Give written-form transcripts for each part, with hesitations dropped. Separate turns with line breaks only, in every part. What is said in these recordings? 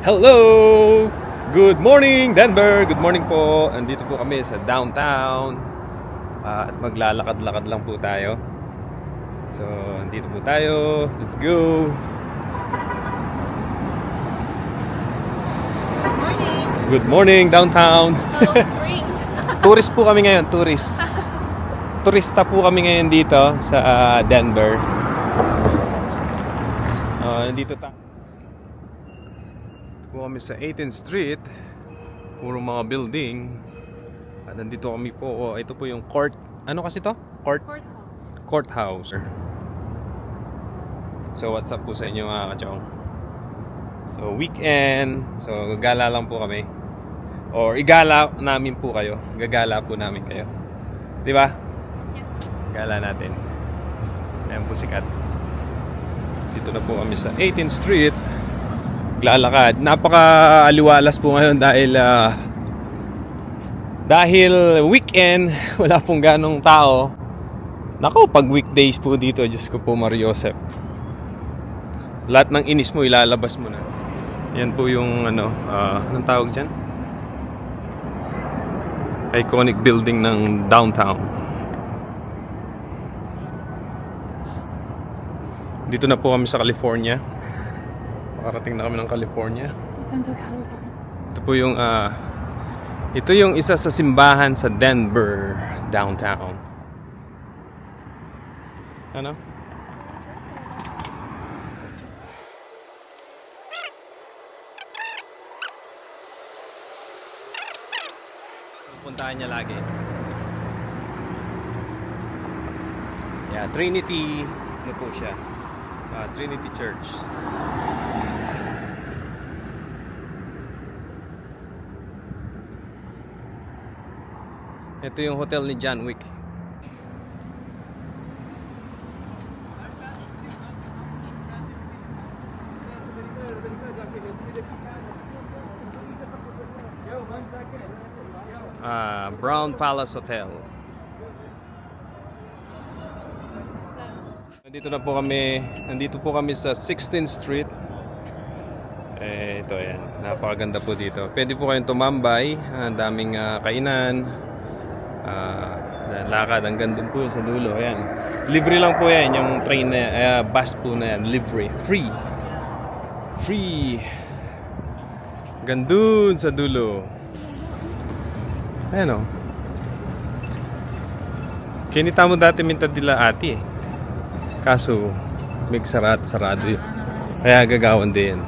Hello! Good morning, Denver! Good morning po. Andito po kami sa downtown. At maglalakad-lakad lang po tayo. So, andito po tayo. Let's go! Good morning, downtown!
Hello, spring.
Tourist po kami ngayon, tourist. Turista po kami ngayon dito sa Denver. Nandito tayo po kami sa 18th Street. Puro mga building. At nandito kami po. Ito po yung court. Ano kasi to? Courthouse. So what's up po sa inyo mga kachong? So weekend. So gagala lang po kami. Or igala namin po kayo. Gagala po namin kayo. Di ba?
Yes.
Gala natin. Ayan po sikat. Dito na po kami sa 18th Street. Lalakad. Napaka-aliwalas po ngayon dahil weekend, wala pong ganong tao. Nako, pag weekdays po dito, Diyos ko po Mariosep. Lahat ng inis mo ilalabas mo na. Yan po yung anong tawag dyan? Iconic building ng downtown. Dito na po kami sa California. Makarating na kami ng California. Ito po yung ito yung isa sa simbahan sa Denver downtown. Ano? Puntahan niya lagi. Yeah, Trinity, ano po siya? Trinity Church. Ito yung hotel ni John Wick. Brown Palace Hotel. Nandito po kami sa 16th Street. Ito yan. Napakaganda po dito. Pwede po kayong tumambay. Ang daming kainan. Lakad hanggang dun po sa dulo. Ayan. Libre lang po yan. Yung train na bus po na yan. Libre. Free. Gandun sa dulo. Ayan o. Kinita mo dati minta dila ati eh. Kaso may sarado yun. Kaya gagawan din.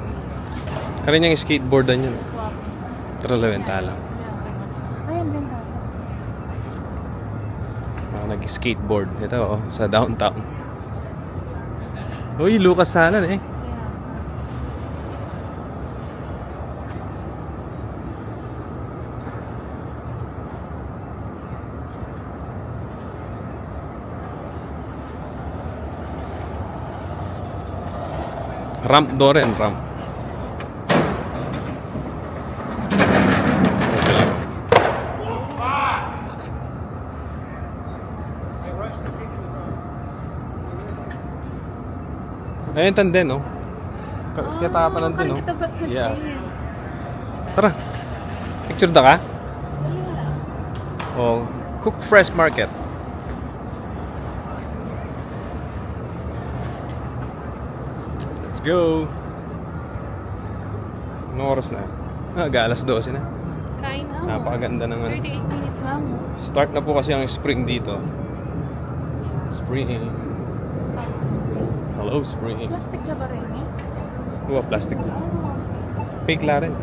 Kanya yung skateboardan yun. Tara lawenta lang.
Ayan, ganda.
Nag-skateboard. Ito sa downtown. Uy, Lucas Salan eh. Ramp door and ramp. Ayun tanden, no? Kita pa lang din, no? Yeah. Tara. Picture da ka? Oh, Cook Fresh Market. Let's go. Anong oras na? Alas 12 na.
Kain na.
Napakaganda ng
38 minutes lang.
Start na po kasi ang spring dito. Spring. Hello, spring.
Plastic na ba rin eh?
Plastic. Fake la rin.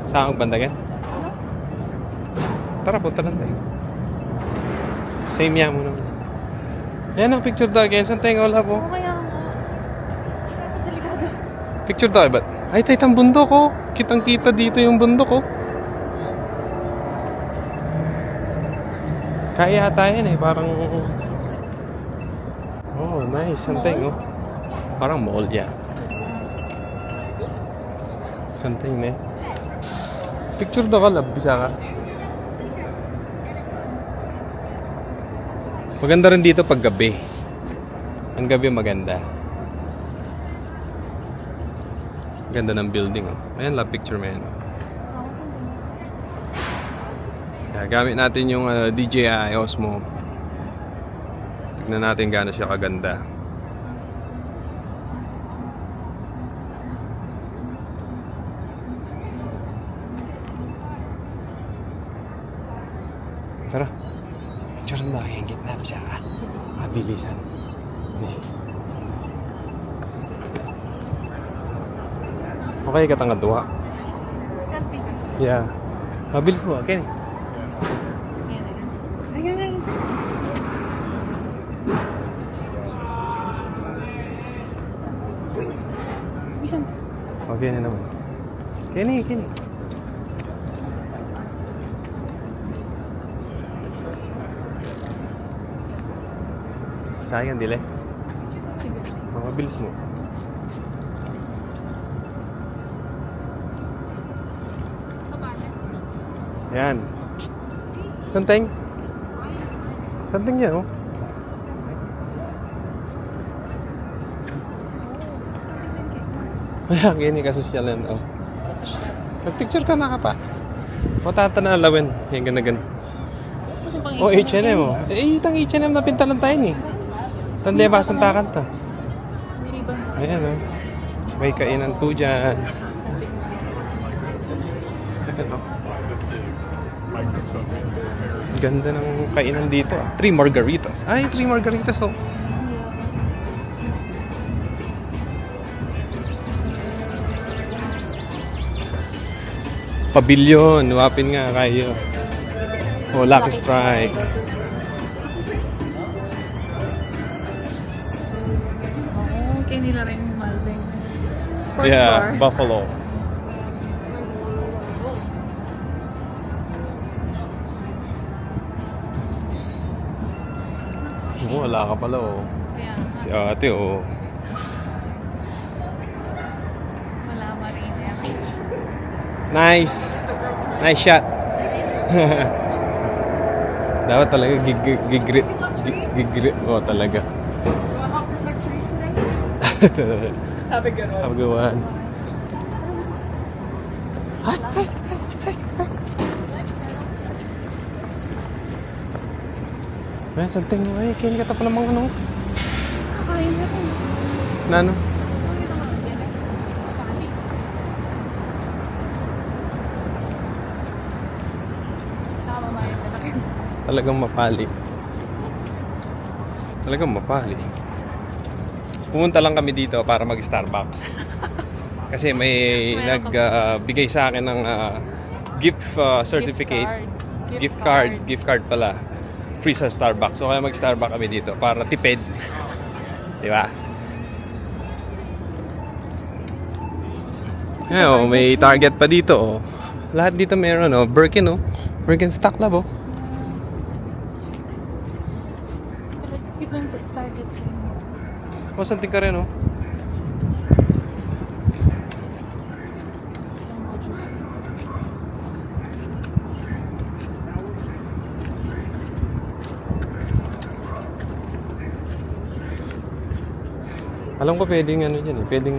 Saan ang bandagan? Tara, punta lang tayo. Same yan mo naman. Ayan ang picture daw. Kaya saan tayo wala po?
Kaya nga. Kasi delikado.
Picture daw, ba't? Ay, tayo itang bundok ko. Kitang-kita dito yung bundok ko. Kaya ata yan eh. Parang... Oh, nice. Santeng, oh. Parang mall, yeah. Santeng na eh. Picture daw ka, lab. Bisa ka. Maganda rin dito pag gabi. Ang gabi maganda. Ganda ng building. Oh. Ayan lang, picture mo yan. Oh. Kaya gamit natin yung DJI Osmo. Tignan natin gaano siya kaganda. Tara. Picture na yung gitna siya. Mabilisan. Okay ka tangad duha. Yeah. Mabilis mo, Kenny. Okay na naman. Kenny. Sayang, dili. Mabilis mo. Yan. Santing. Santing yan, oh. Ayan, gini kasi siya lang, oh. Nag-picture ka na ka pa. Matata na alawin. Yan, gana. Oh, H&M, oh. Itang H&M na pintalan tayo, ni. Tanlebasan takan to. Ayan, oh. May kainan po dyan. Ayan, oh. Ganda ng kainan dito, ah. 3 margaritas. Ay, 3 margaritas, oh. Pavilion, wapin nga kayo. Oh, Lucky Strike.
Okay nila rin yung Malvings. Sports
Yeah,
bar.
Buffalo. Oh, wala ka pala, oh.
Kaya,
Si ate, oh.
wala marina.
Nice. Nice shot. Dapat talaga gigrit mo talaga.
Help protect trees today? Have a good one.
Have a good one. Ay, santing mo. Ay, kaya ka pa namang ano.
Kakain na rin.
Na ano?
Sama mayan na rin.
Talagang mapali. Talagang mapali. Pumunta lang kami dito para mag-Starbucks. Kasi may nagbigay sa akin ng gift certificate. Gift card pala. Free sa Starbucks. So kaya mag-Starbucks kami dito para tipid. Di ba? Ayan, may Target pa dito. Oh. Lahat dito meron. Oh. Birkin, oh. Birkin stock lab, oh.
Keep lang target rin.
Oh, santing ka rin, oh.
Jumbo juice.
Alam ko pwedeng ano dyan, eh. Pwedeng...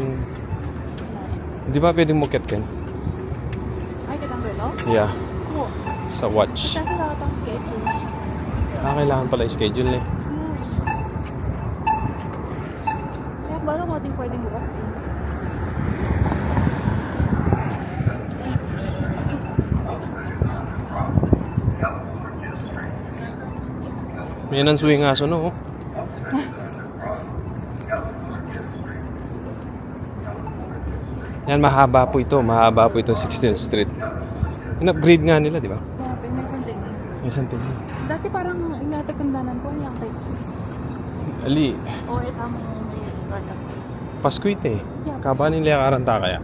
Di ba pwedeng mukit ken?
Ay, kitang relo?
Yeah.
Oo.
Sa watch.
Kasi wala ka pang schedule.
Kailangan pala i-schedule, eh.
Kaya ba lang ating pwedeng walk-in?
May nanswing aso, no? Yan, mahaba po ito. Mahaba po ito, 16th Street. In-upgrade nga nila, di ba?
Grabe, may something.
May something.
Dati parang inatatandaanan ko yung taxi.
Ali,
O itama mo may startup.
Paskuit eh. Kabanin nila karanta kaya.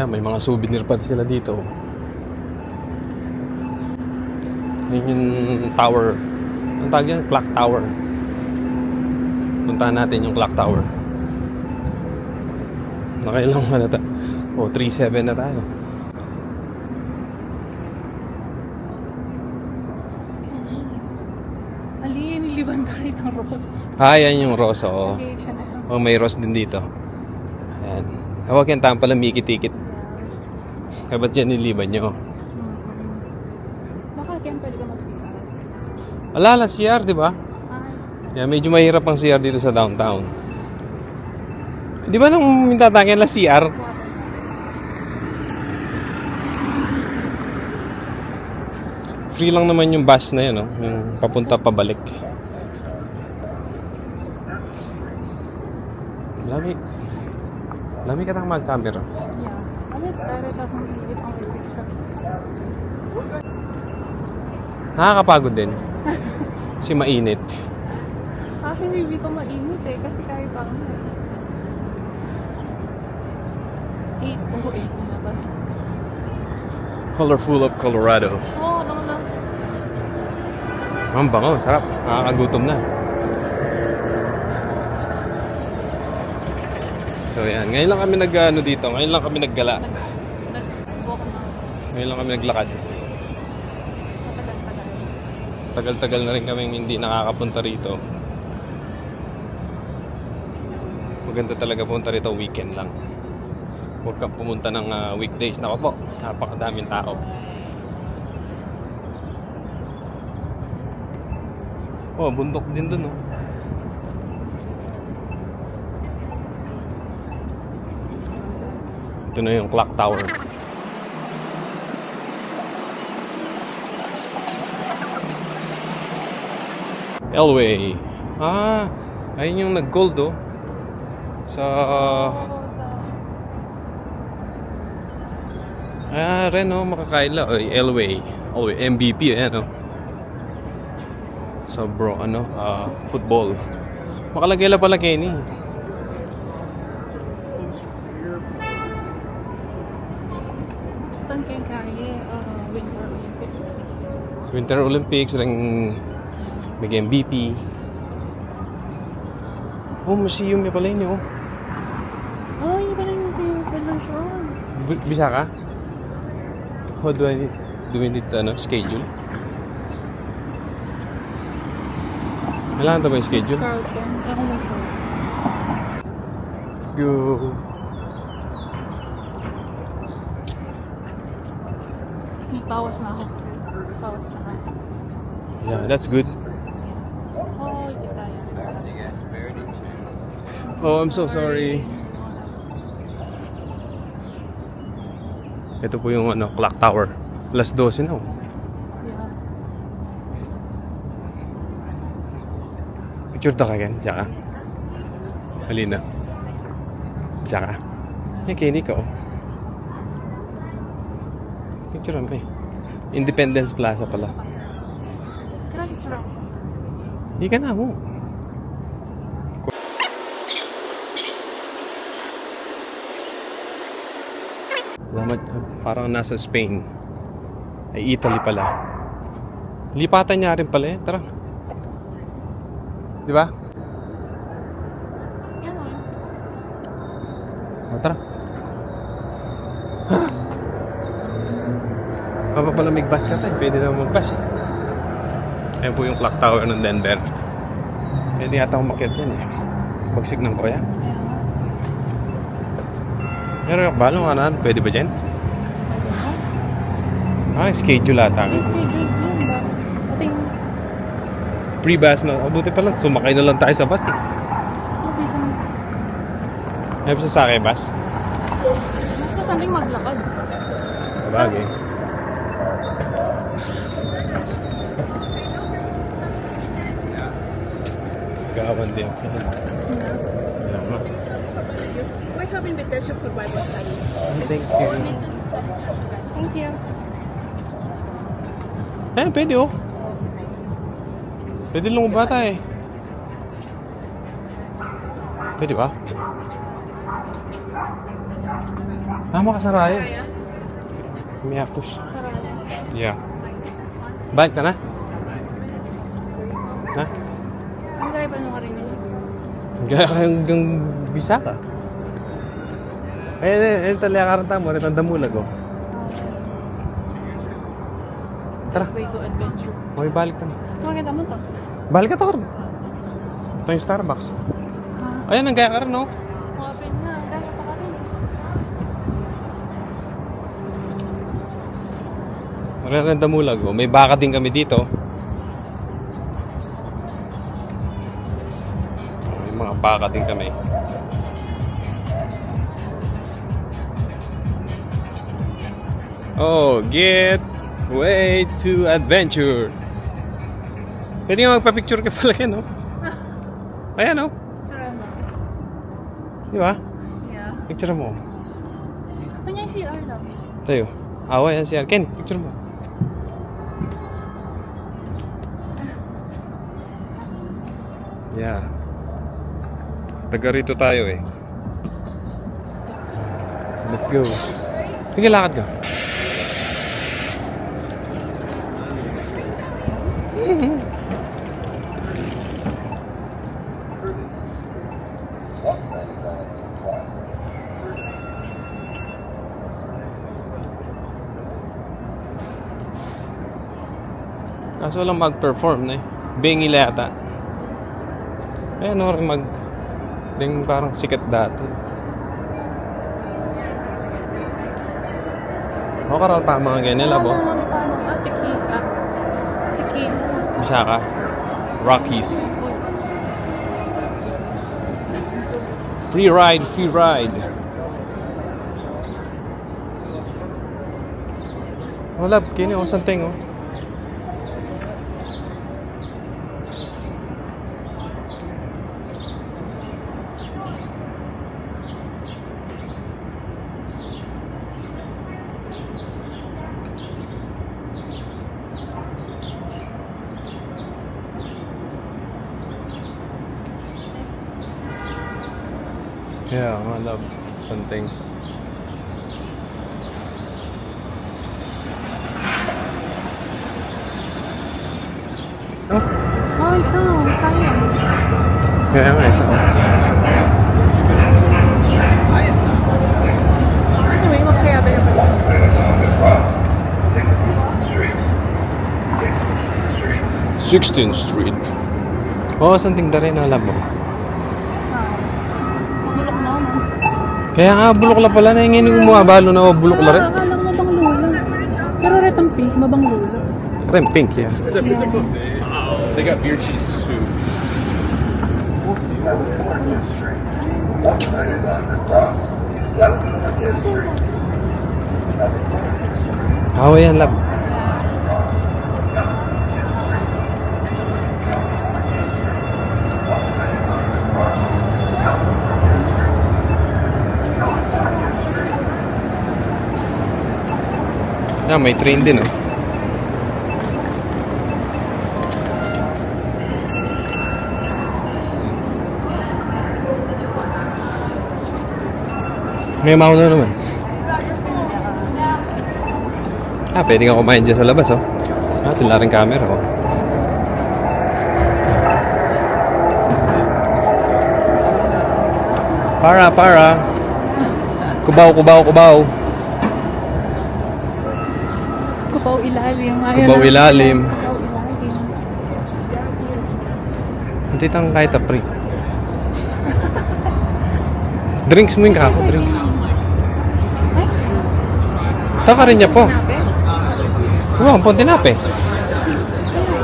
May mga souvenir pa sila dito. Yun yung tower. Ang tawag yan? Clock tower. Puntahan natin yung clock tower. Nakailang na tayo. O, 3-7 na tayo.
Ali, Ibang tayo ng rose.
Yan yung rose, oo.
Okay, siya na yun.
Oh, may rose din dito. Ayan. Hawak yan, tama pala mikit-tikit. Kaya ba't yan niliban nyo?
Baka kaya pwede ka mag-CR.
Wala, CR, di ba?
Ay,
Yeah, medyo mahirap ang CR dito sa downtown. Di ba nung mintatangyan la CR? Free lang naman yung bus na yun, no? Yung papunta pabalik. Lami. Lami ka tang mag-camera.
yeah. Alit, direct ako mag-edit ang picture.
Nakakapagod din. Kasi mainit.
Actually, hindi ko mainit eh. Kasi kahit ako na. 8. Oh, 8 na ba?
Colorful of Colorado.
Oo, lang lang.
Ang bango, sarap. Nakakagutom na. So yan, ngayon lang kami dito. Ngayon lang kami naggala.
Nag-walk na ako.
Ngayon lang kami naglakad.
Matagal-tagal.
Tagal-tagal na rin kami hindi nakakapunta rito. Maganda talaga punta rito weekend lang. Huwag kang pumunta ng weekdays. Nako po, napakadaming tao. Oh, bundok din dun, oh. Ito na yung clock tower. Elway. Ayun yung nag-gold, oh. Sa... ren, oh, makakaila. Oy, Elway. Elway, MVP, ayan, oh. Sa bro, football. Makalagay lang pala Kenny.
Itong kaya, Winter Olympics.
Winter Olympics, ring may MVP. Oh, museum niya pala yun, oh.
Oh, yun pala yung museum of Revolution.
Bisa ka? How do we need schedule? Kailangan ba yung schedule?
Carlton. Ako mo sure.
Let's go.
May pawas na ako. Pawas na ka.
Yeah, that's good.
Oh, hindi tayo.
Oh, I'm so sorry. Ito po yung clock tower. Alas 12 na, oh.
Yeah.
Picture ta ka again. Diyan ka. Halina. Diyan ka. Yan, Kenny ka, oh. Picture mo eh. Independence Plaza pala.
Kaya picture ako.
Hindi ka na, oh. Parang nasa Spain. Ay, Italy pala. Lipatan niya rin pala, eh. Tara. Di ba?
Ano?
O, tara. Papalamig bus ka tayo. Pwede naman mag-bus, eh. Ayan po yung clock tower ng Denver. Pwede yata akong makiat yan, eh. Bagsik ng kuya. Pero yung balong kanan, pwede ba dyan? Schedule ata.
May schedule din ba? Ating...
Pre-bus na. Buti pala, sumakay na lang tayo sa bus, eh.
Okay, saan?
Ayaw pa sa sakay bus?
Mas kasaming maglakad.
Sabagay. Gawan din. Ayan mo.
We have invitation for Bible study.
Thank you.
Thank you.
Pwede, oh. Pwede lumabata, eh. Pwede ba? Makasaraya. May push.
Saraya.
Yeah. Balik ka na? Ha?
Ang gaya pa nung karin yun.
Gaya ka hanggang bisa ka. Ayun, talakaran tamo. Ito ang damulag, oh. Tara.
Way to adventure.
May balik ka na.
Makita mo to?
Balik ka to. Ito yung Starbucks. Ayan, ang gaya ka rin, no?
Open na. Dahil pa ka rin.
Magaganda mulag, oh. May baka din kami dito. May mga baka din kami. Oh, get way to adventure. Pwede nga magpa-picture ka pala yan, no? Ayan, no?
Tsura mo.
Di ba?
Yeah.
Picture mo.
Kanya yung CR lang.
Tayo. Awa, yan siya. Ken, picture mo. Yeah. Taga rito tayo eh. Let's go. Sige, lakad ka. Kaso lang mag-perform na eh. Bengi yata. Kaya ano rin ding parang sikat dati. Ako karoon pa mga ganyan labo.
Tequila. Tequila.
Masaka. Rockies. Free ride, free ride. Wala, kini o santing oh. Yeah, I love something. Oh,
Oh, ito. Sayang.
kaya nga ito.
Anyway, magkaya ba yung pala?
16th Street. Oh, something na rin alam mo.
Bulok na ako.
Kaya nga, bulok la pala. Nahingin yung bumabalo na bulok la rin.
Akala ko mabang lula. Pero red ang pink, mabang lula.
Rin pink, yeah. They got beer cheese soup. Oh, yan lab. Ah, may train din, oh. May mauna naman. Ah, pwede kang kumain dyan sa labas, oh. Ah, tila rin camera, oh. Para. Kubaw.
Kubaw ilalim.
Kubaw ilalim.
Kubaw ilalim.
Hindi tang kahit apri. Drinks mo yung kako, drinks.
Ay,
Ito ka rin niya po. Wow, ang Pontinape.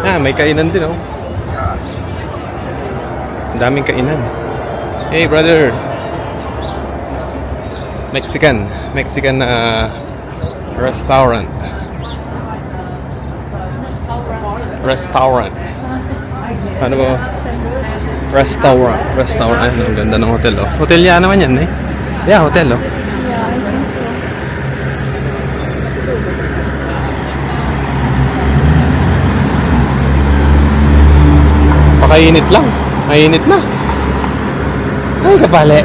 Ah, may kainan din, oh. Ang daming kainan. Hey, brother. Mexican na restaurant. Ano ba? Restaurant. Ay, ang ganda ng hotel, oh. Hotel yan naman yan, eh. Yeah, hotel, oh.
yeah, I think so.
Pakainit lang. Mainit na. Ay, kapali.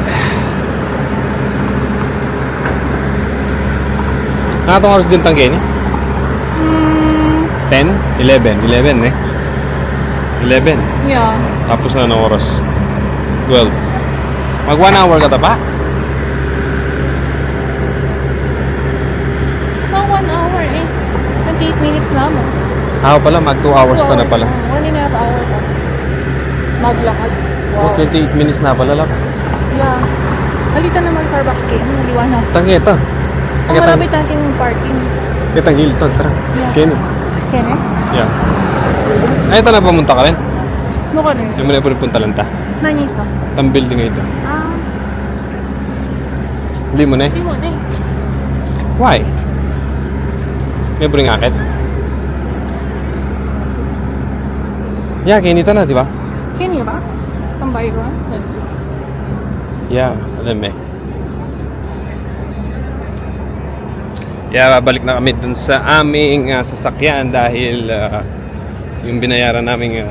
Nakatong oras din Tanggeni? 10? 11? 11 eh. 11.
Yeah.
Tapos na ng oras. 12. Mag 1 hour ka ta pa?
No, 1 hour eh. 28 minutes lamang.
Ako pala, mag 2 hours na pala.
1.5 hour pa. Maglakad.
Oh, 28 minutes na pala lang.
Yeah. Halita na mag-Starbucks kayo. Liwanag.
Tangeta.
Ang malapit natin yung parking.
Kitang Hilton, tara.
Yeah.
Kenny.
Kene?
Yeah. Ay, ito na pumunta ka rin.
No ka rin.
Yung muna po punta lang ta.
Nanito.
Tang building nga ito.
Ah.
Hindi mo na eh.
Hindi mo na eh.
Why? May bring akit? Yeah, kinita na, di ba?
Kene ba? Tambay ko. Let's see.
Yeah, alam eh. Yeah, babalik na kami dun sa aming sasakyan dahil yung binayaran naming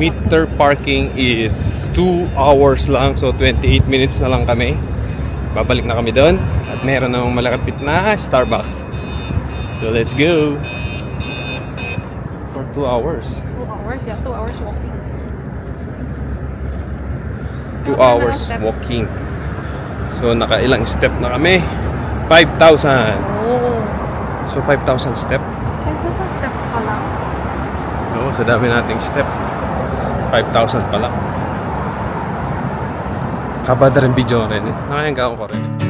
meter parking is 2 hours lang. So 28 minutes na lang kami. Babalik na kami doon at meron namang malapit na Starbucks. So let's go. For 2 hours.
2 hours? Yeah, 2 hours walking.
2 hours walking. So nakailang step na kami. 5,000.
Oh.
So 5,000 step.
5,000 steps pa lang.
Oo, sa dami nating step. 5,000 pala. Kabada rin video rin eh. Nakayangga ko rin eh.